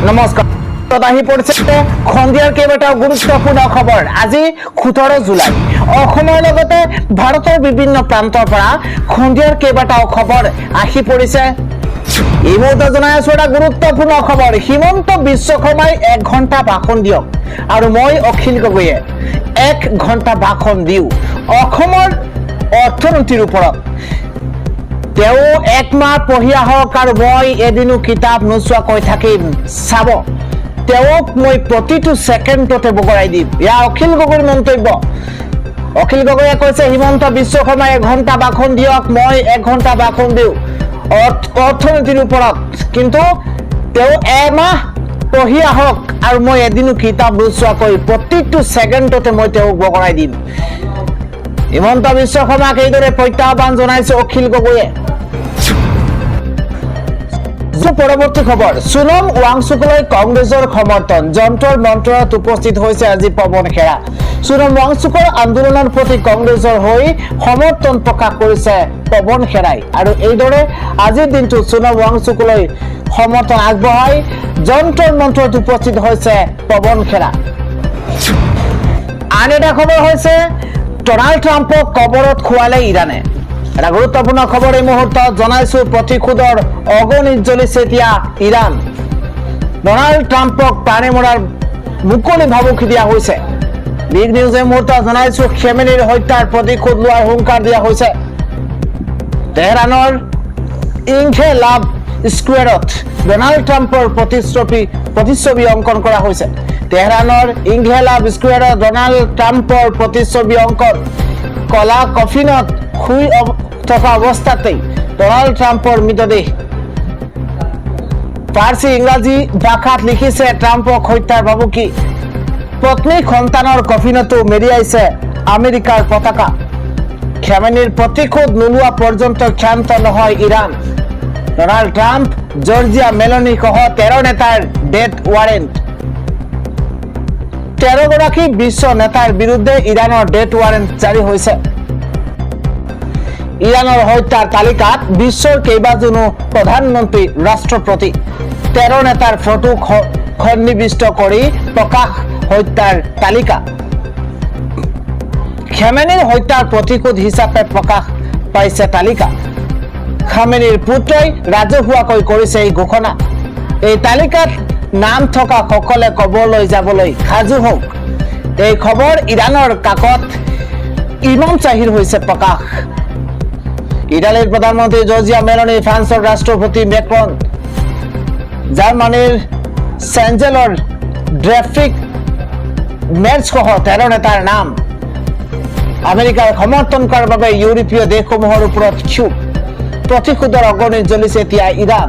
নমস্কাৰ আহি পৰিছে খন্দিয়াৰ কেইবাটাও গুৰুত্বপূৰ্ণ খবৰ। আজি 17 জুলাই অসমৰ লগতে ভাৰতৰ বিভিন্ন প্ৰান্তৰ পৰা খন্দিয়াৰ কেইবাটাও খবৰ আহি পৰিছে। এই মুহূৰ্তে জনাই আছো এটা গুৰুত্বপূৰ্ণ খবৰ। হিমন্ত বিশ্ব শৰ্মাই 1 ঘণ্টা ভাষণ দিয়ক আৰু মই অখিল গগৈয়ে 1 ঘণ্টা ভাষণ দিওঁ অসমৰ অৰ্থনীতিৰ ওপৰত। তেওঁ 1 মাহ পঢ়ি আহক আৰু মই এদিনো কিতাপ নোচোৱাকৈ থাকিম। চাব তেওঁক মই প্ৰতিটো ছেকেণ্ডতে বগৰাই দিম। এয়া অখিল গগৈৰ মন্তব্য। অখিল গগৈয়ে কৈছে হিমন্ত বিশ্ব শৰ্মাই 1 ঘণ্টা ভাষণ দিয়ক, মই 1 ঘণ্টা ভাষণ দিওঁ অৰ্থনীতিৰ ওপৰত। কিন্তু তেওঁ 1 মাহ পঢ়ি আহক আৰু মই এদিনো কিতাপ নোচোৱাকৈ প্ৰতিটো ছেকেণ্ডতে মই তেওঁক বগৰাই দিম। হিমন্ত বিশ্ব শৰ্মাক এইদৰে প্ৰত্যাহ্বান জনাইছে অখিল গগৈয়ে। পৰৱৰ্তী খবৰ, সোনম ৱাংচুকলৈ কংগ্ৰেছৰ সমৰ্থন। যন্ত্ৰৰ মন্ত্ৰত উপস্থিত হৈছে আজি পৱন খেৰা। সোনম ৱাংচুকৰ আন্দোলনৰ প্ৰতি কংগ্ৰেছৰ হৈ সমৰ্থন প্ৰকাশ কৰিছে পৱন খেৰাই আৰু এইদৰে আজিৰ দিনটো সোনম ৱাংচুকলৈ সমৰ্থন আগবঢ়াই যন্ত্ৰৰ মন্ত্ৰত উপস্থিত হৈছে পৱন খেৰা। আন এটা খবৰ হৈছে ডনাল্ড ট্ৰাম্পক কবৰত খোৱালে ইৰাণে। এটা গুৰুত্বপূৰ্ণ খবৰ এই মুহূৰ্তত জনাইছো। প্ৰতিশোধৰ অগণিত জ্বলিছে এতিয়া ইৰাণ। ডনাল্ড ট্ৰাম্পক প্ৰাণে মৰাৰ মুকলি ভাবুকি দিয়া হৈছে। বিগ নিউজ এই মুহূৰ্তত জনাইছো খেমেনিৰ হত্যাৰ প্ৰতিশোধ লোৱাৰ হুংকাৰ দিয়া হৈছে। তেহৰানৰ ইংঘে লাভ স্কোয়াৰত ডনাল্ড ট্ৰাম্পৰ প্ৰতিচ্ছবি অংকন কৰা হৈছে। তেহৰানৰ ইংঘে লাভ স্কোয়াৰত ডনাল্ড ট্ৰাম্পৰ প্ৰতিচ্ছবি অংকন। কলা কফিনত শুই থকা অৱস্থাতেই ডনাল্ড ট্ৰাম্পৰ মৃতদেহ। ফাৰ্চী ইংৰাজী ভাষাত লিখিছে ট্ৰাম্পক হত্যাৰ ভাবুকি। পত্নী সন্তানৰ কফিনতো মেৰিয়াইছে আমেৰিকাৰ পতাকা। খেমেনিৰ প্ৰতিশোধ নোলোৱা পৰ্যন্ত ক্ষান্ত নহয় Iran. Donald Trump, Georgia Meloni সহ 13 নেতাৰ ডেথ ৱাৰেণ্ট। 13 গৰাকী বিশ্ব নেতাৰ বিৰুদ্ধে ইৰাণৰ ডেথ ৱাৰেণ্ট জাৰি হৈছে। ইৰাণৰ হত্যাৰ তালিকাত বিশ্বৰ কেইবাজনো প্ৰধানমন্ত্ৰী, ৰাষ্ট্ৰপতি, 13 নেতাৰ ফটো সন্নিৱিষ্ট কৰি প্ৰকাশ হত্যাৰ তালিকা। খেমেনিৰ হত্যাৰ প্ৰতিশোধ হিচাপে প্ৰকাশ পাইছে তালিকা। খামেনিৰ পুত্ৰই ৰাজহুৱাকৈ কৰিছে এই ঘোষণা। এই তালিকাত নাম থকা সকলে কবৰলৈ যাবলৈ সাজু হওক। এই খবৰ ইৰাণৰ কাকত ইমাম চাহিৰ হৈছে প্ৰকাশ। ইটালীৰ প্ৰধানমন্ত্ৰী জৰ্জিয়া মেলনি, ফ্ৰান্সৰ ৰাষ্ট্ৰপতি মেক্ৰন, জাৰ্মানীৰ চেঞ্চেলৰ ফ্ৰেডৰিক মেৰ্জ সহ 13 নেতাৰ নাম। আমেৰিকাৰ সমৰ্থন কৰাৰ বাবে ইউৰোপীয় দেশসমূহৰ ওপৰত ক্ষোভ। প্ৰতিশোধৰ অগণিত জ্বলিছে এতিয়া ইৰাণ।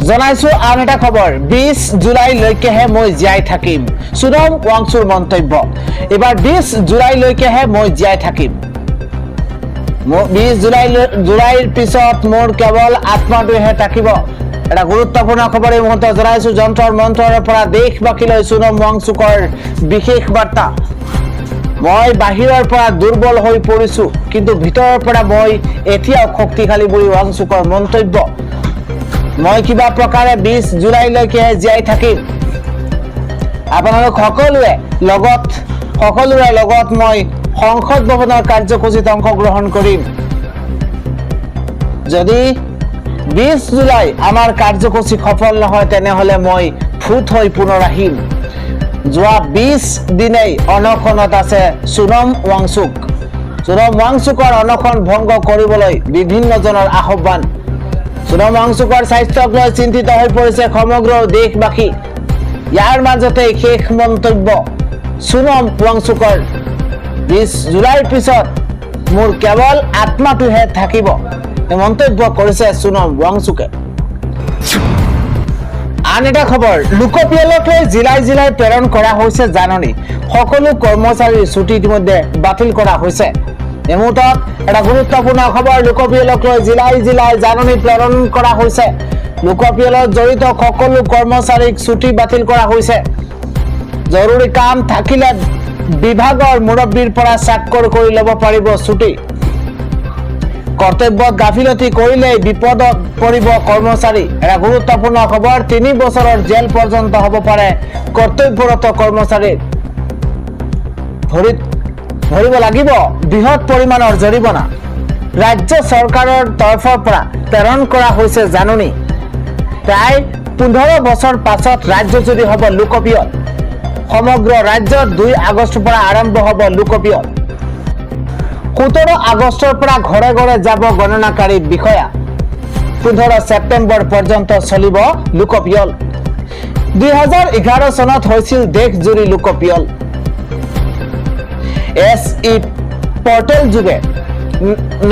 জনাইছো আন এটা খবৰ, 20 জুলাইলৈকেহে মই জীয়াই থাকিম। সোনম ৱাংচুৰ মন্তব্য। এবাৰ 20 জুলাইলৈকেহে মই জীয়াই থাকিম। 20 জুলাইৰ পিছত মোৰ কেৱল আত্মাটোহে থাকিব। এটা গুৰুত্বপূৰ্ণ খবৰ এই মুহূৰ্তত জনাইছো। যন্ত্ৰৰ মন্ত্ৰৰ পৰা দেশবাসীলৈ সোনম ৱাংচুকৰ বিশেষ বাৰ্তা। মই বাহিৰৰ পৰা দুৰ্বল হৈ পৰিছো, কিন্তু ভিতৰৰ পৰা মই এতিয়াও শক্তিশালী বুলি ৱাংচুকৰ মন্তব্য। মই কিবা প্ৰকাৰে 20 জুলাইলৈকেহে জীয়াই থাকিম। আপোনালোক সকলোৰে লগত মই সংসদ ভৱনৰ কাৰ্যসূচীত অংশগ্ৰহণ কৰিম। যদি 20 জুলাই আমাৰ কাৰ্যসূচী সফল নহয় তেনেহলে মই ফুট হৈ পুনৰ আহিম। যোৱা 20 দিনেই অনশনত আছে সোনম ৱাংচুক। সোনম ৱাংচুকৰ অনশন ভংগ কৰিবলৈ বিভিন্নজনৰ আহ্বান। সোনম ৱাংচুকৰ স্বাস্থ্যক লৈ চিন্তিত হৈ পৰিছে সমগ্ৰ দেশবাসী। ইয়াৰ মাজতে শেষ মন্তব্য সোনম ৱাংচুকৰ, 20 জুলাইৰ পিছত মোৰ কেৱল আত্মাটোহে থাকিব। এই মন্তব্য কৰিছে সোনম ৱাংচুকে। আন এটা খবৰ, লোকপিয়লক লৈ জিলাই জিলাই প্ৰেৰণ কৰা হৈছে জাননী। সকলো কৰ্মচাৰীৰ ছুটী ইতিমধ্যে বাতিল কৰা হৈছে। এই মুহূৰ্তত এটা গুৰুত্বপূৰ্ণ খবৰ, লোকপিয়লক লৈ জিলাই জিলাই জাননী প্ৰেৰণ কৰা হৈছে। লোকপিয়লত জড়িত সকলো কৰ্মচাৰীক ছুটী বাতিল কৰা হৈছে। জৰুৰী কাম থাকিলে বিভাগৰ মুৰব্বীৰ পৰা স্বাক্ষৰ কৰি ল'ব পাৰিব ছুটী। কৰ্তব্যত গাফিলতি কৰিলে বিপদত পৰিব কৰ্মচাৰী। এটা গুৰুত্বপূৰ্ণ খবৰ, 3 বছৰৰ জেল পৰ্যন্ত হ'ব পাৰে কৰ্তব্যৰত কৰ্মচাৰীৰ। ভৰিব লাগিব বৃহৎ পৰিমাণৰ জৰিমনা। ৰাজ্য চৰকাৰৰ তৰফৰ পৰা প্ৰেৰণ কৰা হৈছে জাননী। প্ৰায় 15 বছৰ পাছত ৰাজ্যজুৰি হ'ব লোকপিয়ল। সমগ্ৰ ৰাজ্যত 2 আগষ্টৰ পৰা আৰম্ভ হ'ব লোকপিয়ল। 17 আগষ্টৰ পৰা ঘৰে ঘৰে যাব গণনাকাৰী বিষয়া। 15 ছেপ্টেম্বৰ পৰ্যন্ত চলিব লোকপিয়ল। 2011 চনত হৈছিল দেশজুৰি লোকপিয়ল। SE পৰ্টেল যোগে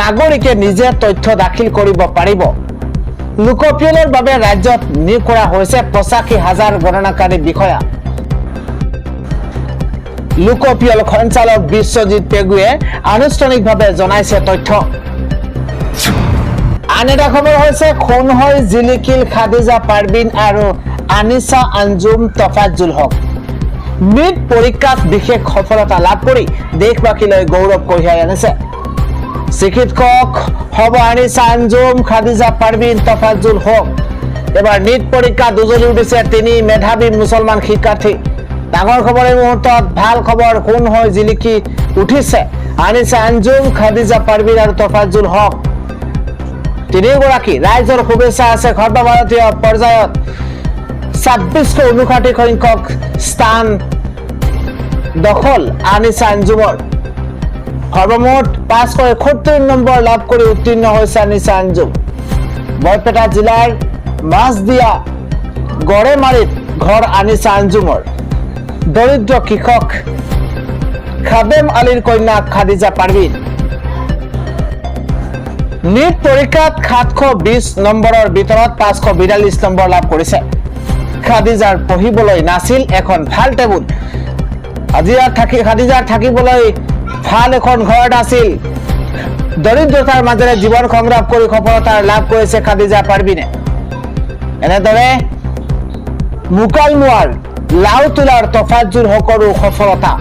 নাগৰিকে নিজে তথ্য দাখিল কৰিব পাৰিব। লোকপিয়লৰ বাবে ৰাজ্যত নিয়োগ কৰা হৈছে 85,000 গণনাকাৰী বিষয়া। লোকপিয়ল সঞ্চালক বিশ্বজিৎ পেগুৱে আনুষ্ঠানিকভাৱে জনাইছে তথ্য। আন এটা খবৰ হৈছে খুন হৈ জিলিকিল খাদিজা পাৰবিন আৰু আনিছা আঞ্জুম তফাজ্জুল হক। নিট পৰীক্ষাত বিশেষ সফলতা লাভ কৰি দেশবাসীলৈ গৌৰৱ কঢ়িয়াই আনিছে। চিকিৎসক হ'ব আনিছা আঞ্জুম, খাদিজা পাৰবিন, তফাজ্জুল হক। এবাৰ নিট পৰীক্ষাত উজলি উঠিছে 3 মেধাৱী মুছলমান শিক্ষাৰ্থী। ডাঙৰ খবৰ এই মুহূৰ্তত, ভাল খবৰ, খুন হৈ জিলিকি উঠিছে আনিছা আঞ্জুম, খাদিজা পাৰবিন আৰু তফাজ্জুল হক। 3গৰাকী ৰাইজৰ শুভেচ্ছা আছে। সৰ্বভাৰতীয় পৰ্যায়ত 2659 সংখ্যক স্থান দখল আনিছা আঞ্জুমৰ। সৰ্বমুঠ 571 নম্বৰ লাভ কৰি উত্তীৰ্ণ হৈছে আনিছা আঞ্জুম। বৰপেটা জিলাৰ মাছদিয়া গড়েমাৰীত ঘৰ আনিছা আঞ্জুমৰ। দৰিদ্ৰ কৃষক খাদেম আলীৰ কন্যা খাদিজা পাৰবিন। নিট পৰীক্ষাত 720 নম্বৰৰ ভিতৰত 542 নম্বৰ লাভ কৰিছে। খাদিজাৰ পঢ়িবলৈ নাছিল এখন ভাল টেবুল। খাদিজাৰ থাকিবলৈ ভাল এখন ঘৰ নাছিল। দৰিদ্ৰতাৰ মাজেৰে জীৱন সংগ্ৰাম কৰি সফলতা লাভ কৰিছে খাদিজা পাৰবিনে। এনেদৰে মুকালমুৱাৰ লাও তোলাৰ তফাজ্জুল হকৰো সফলতা।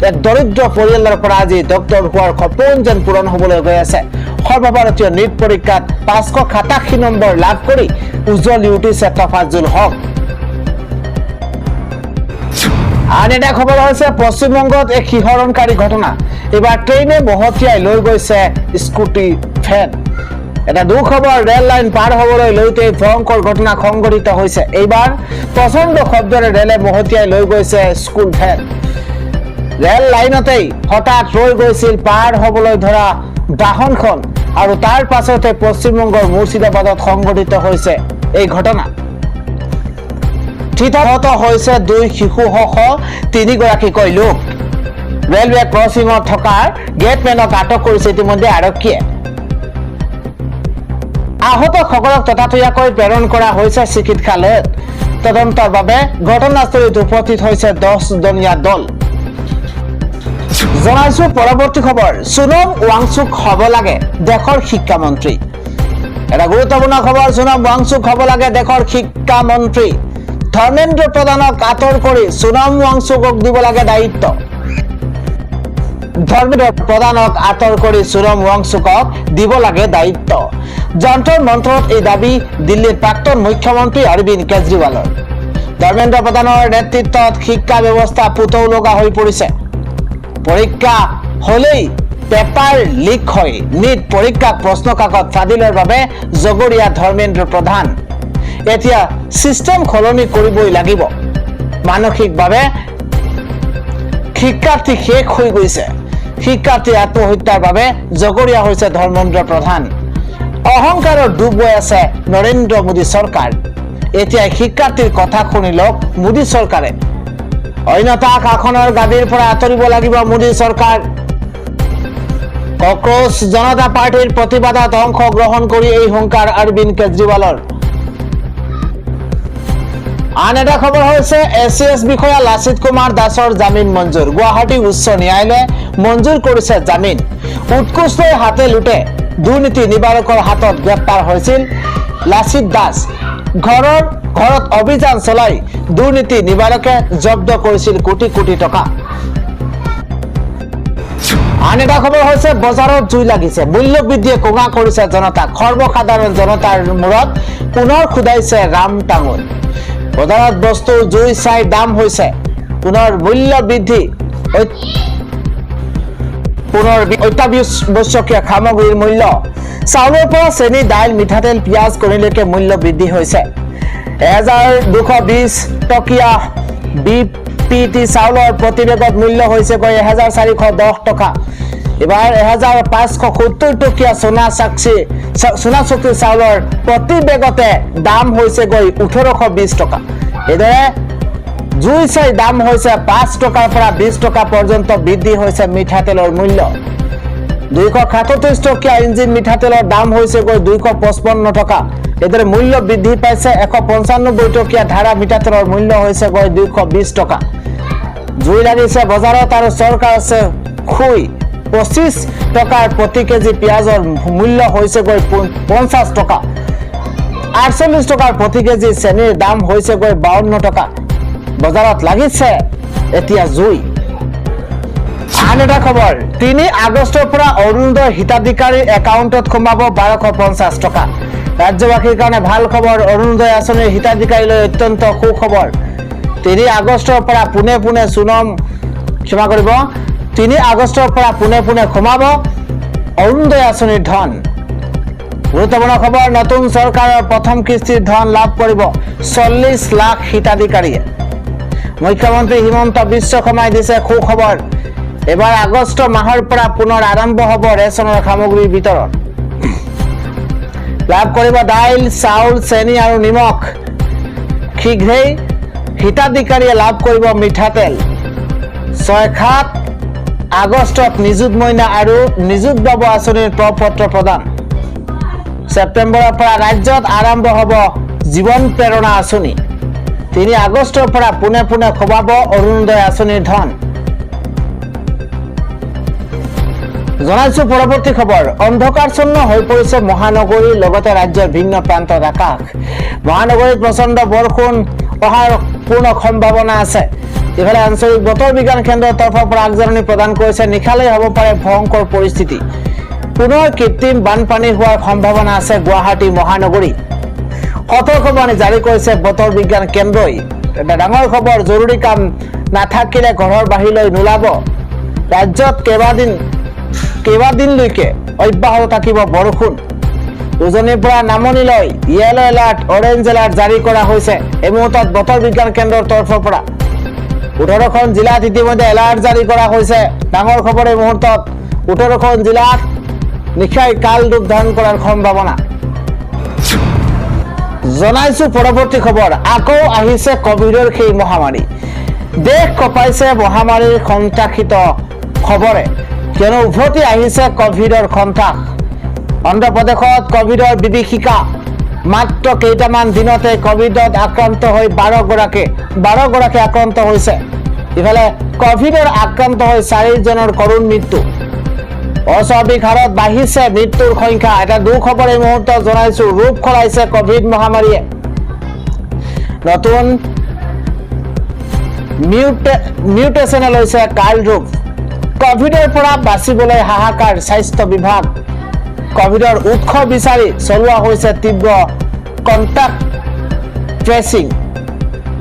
এক দৰিদ্ৰ পৰিয়ালৰ পৰা আজি ডক্টৰ হোৱাৰ সপোন যেন পূৰণ হ'বলৈ গৈ আছে। সৰ্বভাৰতীয় নিট পৰীক্ষাত 587 নম্বৰ লাভ কৰি উজ্বলি উঠিছে তফাজ্জুল হক। আন এটা খবৰ হৈছে পশ্চিমবংগত এক শিহৰণকাৰী ঘটনা। এবাৰ ট্ৰেইনে মহতিয়াই লৈ গৈছে স্কুটি ভেন। এটা দুখবৰ, ৰেল লাইন পাৰ হ'বলৈ লৈতে ভয়ংকৰ ঘটনা সংঘটিত হৈছে। এইবাৰ প্ৰচণ্ড শব্দৰে ৰেলে মহতিয়াই লৈ গৈছে স্কুল ভেন। ৰেল লাইনতেই হঠাৎ ৰৈ গৈছিল পাৰ হ'বলৈ ধৰা বাহনখন আৰু তাৰ পাছতে পশ্চিমবংগৰ মুৰ্ছিদাবাদত সংঘটিত হৈছে এই ঘটনা। থিতাহত হৈছে 2 শিশুসহ 3গৰাকীকৈ লোক। ৰেলৱে ক্ৰছিঙত থকা গেটমেনক আটক কৰিছে ইতিমধ্যে আৰক্ষীয়ে। আহতসকলক ততাতৈয়াকৈ প্ৰেৰণ কৰা হৈছে চিকিৎসালয়ত। তদন্তৰ বাবে ঘটনাস্থলীত উপস্থিত হৈছে 10জনীয়া দল। জনাইছো পৰৱৰ্তী খবৰ, সোনম ৱাংচুক হ'ব লাগে দেশৰ শিক্ষামন্ত্ৰী। এটা গুৰুত্বপূৰ্ণ খবৰ, সোনম ৱাংচুক হ'ব লাগে দেশৰ শিক্ষামন্ত্ৰী। ধৰ্মেন্দ্ৰ প্ৰধানক আঁতৰ কৰি সোনম ৱাংচুকক দিব লাগে দায়িত্ব। ধৰ্মেন্দ্ৰ প্ৰধানক আঁতৰ কৰি সোনম ৱাংচুকক দিব লাগে দায়িত্ব। যন্ত্ৰৰ মন্ত্ৰত এই দাবী দিল্লীৰ প্ৰাক্তন মুখ্যমন্ত্ৰী অৰবিন্দ কেজৰিৱালৰ। ধৰ্মেন্দ্ৰ প্ৰধানৰ নেতৃত্বত শিক্ষা ব্যৱস্থা পুতৌ লগা হৈ পৰিছে। পৰীক্ষা হলেই পেপাৰ লিক হয়। নিট পৰীক্ষাক প্ৰশ্ন কাকত ফাদিলৰ বাবে জগৰীয়া ধৰ্মেন্দ্ৰ প্ৰধান। এতিয়া সিস্টেম সলনি কৰিবই লাগিব। মানসিকভাৱে শিক্ষাৰ্থী শেষ হৈ গৈছে। শিক্ষাৰ্থী আত্মহত্যাৰ বাবে জগৰীয়া হৈছে ধৰ্মেন্দ্ৰ প্ৰধান। অহংকাৰৰ ডুব গৈ আছে নৰেন্দ্ৰ মোদী চৰকাৰ। এতিয়া শিক্ষাৰ্থীৰ কথা শুনি লওক মোদী চৰকাৰে। অন্যতাক আসনৰ গাদীৰ পৰা আঁতৰিব লাগিব মোদী চৰকাৰ। কক্ৰোচ জনতা পাৰ্টিৰ প্ৰতিবাদত অংশগ্ৰহণ কৰি এই হুংকাৰ অৰবিন্দ কেজৰিৱালৰ। আন এটা খবৰ হৈছে SCS বিষয়া লাচিত কুমাৰ দাসৰ জামিন মঞ্জুৰ। গুৱাহাটী উচ্চ ন্যায়ালয়ে মঞ্জুৰ কৰিছে জামিন। উৎকোচলৈ হাতে লুটে দুৰ্নীতি নিবাৰকৰ হাতত গ্ৰেপ্তাৰ হৈছিল লাচিত দাস। ঘৰত অভিযান চলাই দুৰ্নীতি নিবাৰকে জব্দ কৰিছিল কোটি কোটি টকা। আন এটা খবৰ হৈছে বজাৰত জুই লাগিছে, মূল্য বৃদ্ধিয়ে কোঙা কৰিছে জনতাক, সৰ্বসাধাৰণ জনতাৰ মূৰত পুনৰ খুদাইছে ৰাম টাঙোন। বজাৰত বস্তু জুই চাই দাম হৈছে, পুনৰ মূল্য বৃদ্ধি, পুনৰ অত্যাৱশ্যকীয় সামগ্ৰীৰ মূল্য, চাউলৰ পৰা চেনি, দাইল, মিঠাতেল, পিঁয়াজ, কণীলৈকে মূল্য বৃদ্ধি হৈছে। 1220 টকীয়া BPT চাউলৰ প্ৰতি বেগত মূল্য হৈছে গৈ 1410 টকা। এবাৰ 1570 টকীয়া সোণা চক্তি চাউলৰ প্ৰতি বেগতে দাম হৈছে গৈ 1820 টকা। এইদৰে জুই চাই দাম হৈছে 5 টকাৰ পৰা 20 টকা পৰ্যন্ত বৃদ্ধি হৈছে মিঠাতেলৰ মূল্য। 237 টকীয়া ইঞ্জিন মিঠাতেলৰ দাম হৈছে গৈ 255 টকা। এইদৰে মূল্য বৃদ্ধি পাইছে। 195 টকীয়া ধাৰা মিঠাতেলৰ মূল্য হৈছে গৈ 220 টকা। জুই লাগিছে বজাৰত আৰু চৰকাৰ আছে খুই। 25 টকাৰ প্ৰতি কেজি পিঁয়াজৰ মূল্য হৈছে গৈ 50 টকা। 48 টকাৰ প্ৰতি কেজি চেনিৰ দাম হৈছে গৈ 52 টকা। বজাৰত লাগিছে এতিয়া জুই। আন এটা খবৰ, 3 আগষ্টৰ পৰা অৰুণোদয় হিতাধিকাৰীৰ একাউণ্টত সোমাব 1250 টকা। ৰাজ্যবাসীৰ কাৰণে ভাল খবৰ, অৰুণোদয় আঁচনিৰ হিতাধিকাৰীলৈ অত্যন্ত সুখবৰ। 3 আগষ্টৰ পৰা পোনে পোনে 3 আগষ্টৰ পৰা পোনে পোনে সোমাব অৰুণোদয় আঁচনিৰ ধন। গুৰুত্বপূৰ্ণ খবৰ, নতুন চৰকাৰৰ প্ৰথম কিস্তিৰ ধন লাভ কৰিব 40 লাখ হিতাধিকাৰীয়ে। মুখ্যমন্ত্ৰী হিমন্ত বিশ্ব শৰ্মাই দিছে সুখবৰ। এবাৰ আগষ্ট মাহৰ পৰা পুনৰ আৰম্ভ হ'ব ৰেচনৰ সামগ্ৰীৰ বিতৰণ। লাভ কৰিব দাইল, চাউল, চেনি আৰু নিমখ। শীঘ্ৰেই হিতাধিকাৰীয়ে লাভ কৰিব মিঠাতেল। 6-7 আগষ্টত নিযুত মইনা আৰু নিযুত বাবু আঁচনিৰ প্ৰপত্ৰ প্ৰদান। ছেপ্টেম্বৰৰ পৰা ৰাজ্যত আৰম্ভ হ'ব জীৱন প্ৰেৰণা আঁচনি। 3 আগষ্টৰ পৰা পোনে পোনে সোমাব অৰুণোদয় আঁচনিৰ ধন। জনাইছো পৰৱৰ্তী খবৰ, অন্ধকাৰচ্ছন্ন হৈ পৰিছে মহানগৰীৰ লগতে ৰাজ্যৰ ভিন্ন প্ৰান্তত আকাশ। মহানগৰীত প্ৰচণ্ড বৰষুণ অহাৰ পূৰ্ণ সম্ভাৱনা আছে। ইফালে আঞ্চলিক বতৰ বিজ্ঞান কেন্দ্ৰৰ তৰফৰ পৰা আগজাননী প্ৰদান কৰিছে নিশালৈ হ'ব পাৰে ভয়ংকৰ পৰিস্থিতি। পুনৰ কৃত্ৰিম বানপানী হোৱাৰ সম্ভাৱনা আছে গুৱাহাটী মহানগৰী। সতৰ্কবাণী জাৰি কৰিছে বতৰ বিজ্ঞান কেন্দ্ৰই। এটা ডাঙৰ খবৰ, জৰুৰী কাম নাথাকিলে ঘৰৰ বাহিৰলৈ নোলাব। ৰাজ্যত কেইবাদিনলৈকে অব্যাহত থাকিব বৰষুণ। উজনিৰ পৰা নামনিলৈ য়েলো এলাৰ্ট, অৰেঞ্জ এলাৰ্ট জাৰি কৰা হৈছে এই মুহূৰ্তত বতৰ বিজ্ঞান কেন্দ্ৰৰ তৰফৰ পৰা। 18খন জিলাত ইতিমধ্যে এলাৰ্ট জাৰি কৰা হৈছে। ডাঙৰ খবৰ এই মুহূৰ্তত 18খন জিলাত নিশাই কাল ৰূপ ধাৰণ কৰাৰ সম্ভাৱনা। জনাইছো পৰৱৰ্তী খবৰ, আকৌ আহিছে কভিডৰ সেই মহামাৰী। দেশ কঁপাইছে মহামাৰীৰ সন্ত্ৰাসিত খবৰে, কিয়নো উভতি আহিছে কভিডৰ সন্ত্ৰাস। অন্ধ্ৰপ্ৰদেশত কভিডৰ বিভীষিকা। মাত্ৰ কেইটামান দিনতে কভিডত আক্ৰান্ত হৈ 12 গৰাকী আক্ৰান্ত হৈছে। ইফালে কভিডৰ আক্ৰান্ত হৈ 4 জনৰ কৰুণ মৃত্যু। অস্বাভাৱিক হাৰত বাঢ়িছে মৃত্যুৰ সংখ্যা। এটা দুখবৰ এই মুহূৰ্তত জনাইছো, ৰূপ সলাইছে কভিড মহামাৰীয়ে। নতুন মিউটেশ্যনে লৈছে কাল ৰূপ। কভিডৰ পৰা বাচিবলৈ হাহাকাৰ স্বাস্থ্য বিভাগ। কভিডৰ উৎস বিচাৰি চলোৱা হৈছে তীব্ৰ কণ্টাক্ট ট্ৰেচিং।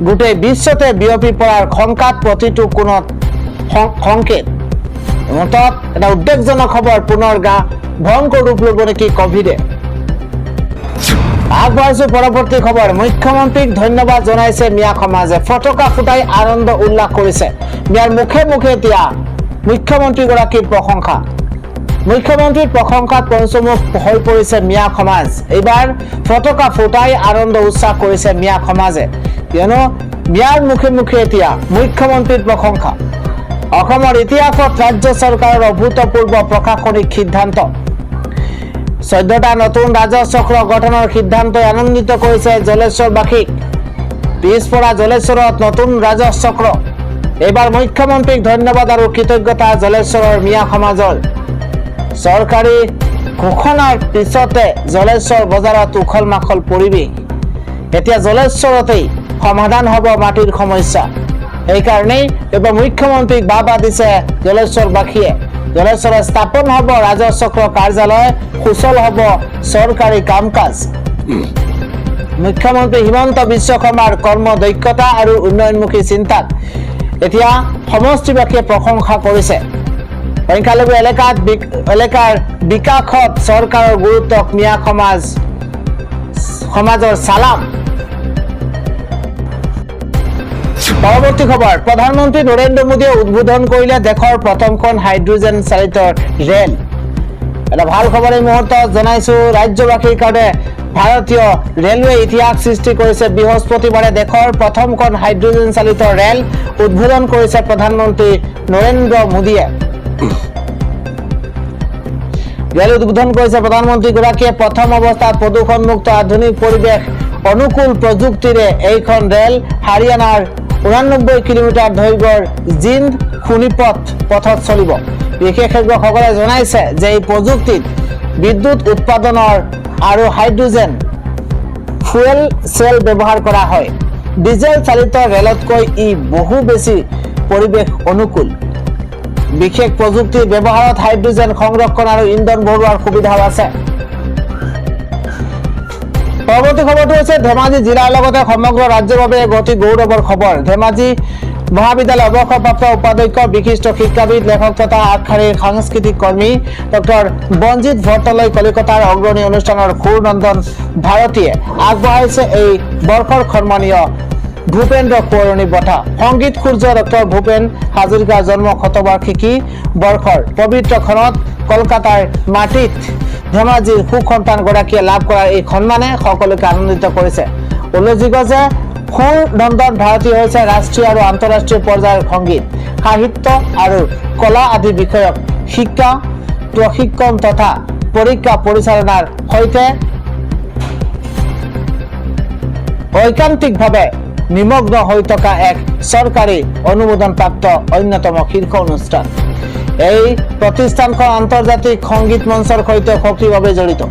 গোটেই বিশ্বতে বিয়পি পৰাৰ শংকাত প্ৰতিটো কোণত সংকেত। মুঠত এটা উদ্বেগজনক খবৰ, পুনৰ ভয়ংকৰ ৰূপ ল'ব নেকি কভিডে। আগবঢ়াইছো পৰৱৰ্তী খবৰ, মুখ্যমন্ত্ৰীক ধন্যবাদ জনাইছে মিয়া সমাজে। ফটকা ফুটাই আনন্দ উল্লাস কৰিছে। মিয়াৰ মুখে মুখে এতিয়া মুখ্যমন্ত্ৰীগৰাকীৰ প্ৰশংসা। মুখ্যমন্ত্ৰীৰ প্ৰশংসাত পঞ্চমুখ হৈ পৰিছে মিয়া সমাজ। এইবাৰ ফটকা ফুটাই আনন্দ উচ্ছ্বাস কৰিছে মিয়া সমাজে, কিয়নো মিয়াৰ মুখে মুখে এতিয়া মুখ্যমন্ত্ৰীৰ প্ৰশংসা। অসমৰ ইতিহাসত ৰাজ্য চৰকাৰৰ অভূতপূৰ্ব প্ৰশাসনিক সিদ্ধান্ত। 14টা নতুন ৰাজহ চক্ৰ গঠনৰ সিদ্ধান্তই আনন্দিত কৰিছে জলেশ্বৰবাসীক। পিছপৰা জলেশ্বৰত নতুন ৰাজহ চক্ৰ। এইবাৰ মুখ্যমন্ত্ৰীক ধন্যবাদ আৰু কৃতজ্ঞতা জলেশ্বৰৰ মিয়া সমাজৰ। চৰকাৰী ঘোষণাৰ পিছতে জলেশ্বৰ বজাৰত উখল মাখল পৰিৱেশ। এতিয়া জলেশ্বৰতেই সমাধান হ'ব মাটিৰ সমস্যা। এইকাৰণেই এইবাৰ মুখ্যমন্ত্ৰীক বাবা দিছে জলেশ্বৰবাসীয়ে। জলেশ্বৰত স্থাপন হ'ব ৰাজচক্ৰ কাৰ্যালয়, সুচল হ'ব চৰকাৰী কাম কাজ। মুখ্যমন্ত্ৰী হিমন্ত বিশ্ব শৰ্মাৰ কৰ্মদক্ষতা আৰু উন্নয়নমুখী চিন্তাক এতিয়া সমষ্টিবাসীয়ে প্ৰশংসা কৰিছে। সংখ্যালঘু এলেকাৰ বিকাশত চৰকাৰৰ গুৰুত্বক মিয়া সমাজৰ চালাম। পৰৱৰ্তী খবৰ, প্ৰধানমন্ত্ৰী নৰেন্দ্ৰ মোদীয়ে উদ্বোধন কৰিলে দেশৰ প্ৰথমখন হাইড্ৰজেন চালিত ৰেল। এটা ভাল খবৰ এই মুহূৰ্তত জনাইছো ৰাজ্যবাসীৰ কাৰণে। ভাৰতীয় ৰেলৱে ইতিহাস সৃষ্টি কৰিছে। বৃহস্পতিবাৰে দেশৰ প্ৰথমখন হাইড্ৰজেন চালিত ৰেল উদ্বোধন কৰিছে প্ৰধানমন্ত্ৰী নৰেন্দ্ৰ মোদীয়ে। ৰেল উদ্বোধন কৰিছে প্ৰধানমন্ত্ৰীগৰাকীয়ে। প্ৰথম অৱস্থাত প্ৰদূষণমুক্ত আধুনিক পৰিৱেশ অনুকূল প্ৰযুক্তিৰে এইখন ৰেল হাৰিয়ানাৰ 89 কিলোমিটাৰ দৈৰ্ঘ্যৰ জিন্দ শোণিপথ পথত চলিব। বিশেষজ্ঞসকলে জনাইছে যে এই প্ৰযুক্তিত বিদ্যুৎ উৎপাদনৰ আৰু হাইড্ৰজেন ফুয়েল চেল ব্যৱহাৰ কৰা হয়। ডিজেল চালিত ৰেলতকৈ ই বহু বেছি পৰিৱেশ অনুকূল। বিশেষ প্ৰযুক্তিৰ ব্যৱহাৰত হাইড্ৰজেন সংৰক্ষণ আৰু ইন্ধন ভৰোৱাৰ সুবিধাও আছে। পৰৱৰ্তী খবৰটো হৈছে ধেমাজি জিলাৰ লগতে সমগ্ৰ ৰাজ্যৰ বাবে এক অতি গৌৰৱৰ খবৰ। ধেমাজি মহাবিদ্যালয় অৱসৰপ্ৰাপ্ত উপাধ্যক্ষ বিশিষ্ট শিক্ষাবিদ লেখক তথা আগশাৰীৰ সাংস্কৃতিক কৰ্মী ডক্টৰ বঞ্জিত ভট্টলৈ কলিকতাৰ অগ্ৰণী অনুষ্ঠানৰ সুৰনন্দন ভাৰতীয়ে আগবঢ়াইছে এই বৰ্ষৰ সন্মানীয় ভূপেন্দ্ৰ কুঁৱৰণী বঁটা। সংগীত সূৰ্য ডক্টৰ ভূপেন হাজৰিকাৰ জন্ম শতবাৰ্ষিকী বৰ্ষৰ পবিত্ৰ ক্ষণত কলকাতাৰ মাটিত ধেমাজিৰ সুসন্তানগৰাকীয়ে লাভ কৰা এই সন্মানে সকলোকে আনন্দিত কৰিছে। উল্লেখযোগ্য যে সুৰনন্দন ভাৰতী হৈছে ৰাষ্ট্ৰীয় আৰু আন্তঃৰাষ্ট্ৰীয় পৰ্যায়ৰ সংগীত, সাহিত্য আৰু কলা আদি বিষয়ক শিক্ষা, প্ৰশিক্ষণ তথা পৰীক্ষা পৰিচালনাৰ সৈতে ঐকান্তিকভাৱে নিমগ্ন হৈ থকা এক চৰকাৰী অনুমোদনপ্ৰাপ্ত অন্যতম শীৰ্ষ অনুষ্ঠান। এই প্ৰতিষ্ঠানখন আন্তৰ্জাতিক সংগীত মঞ্চৰ সৈতে সক্ৰিয়ভাৱে জড়িত।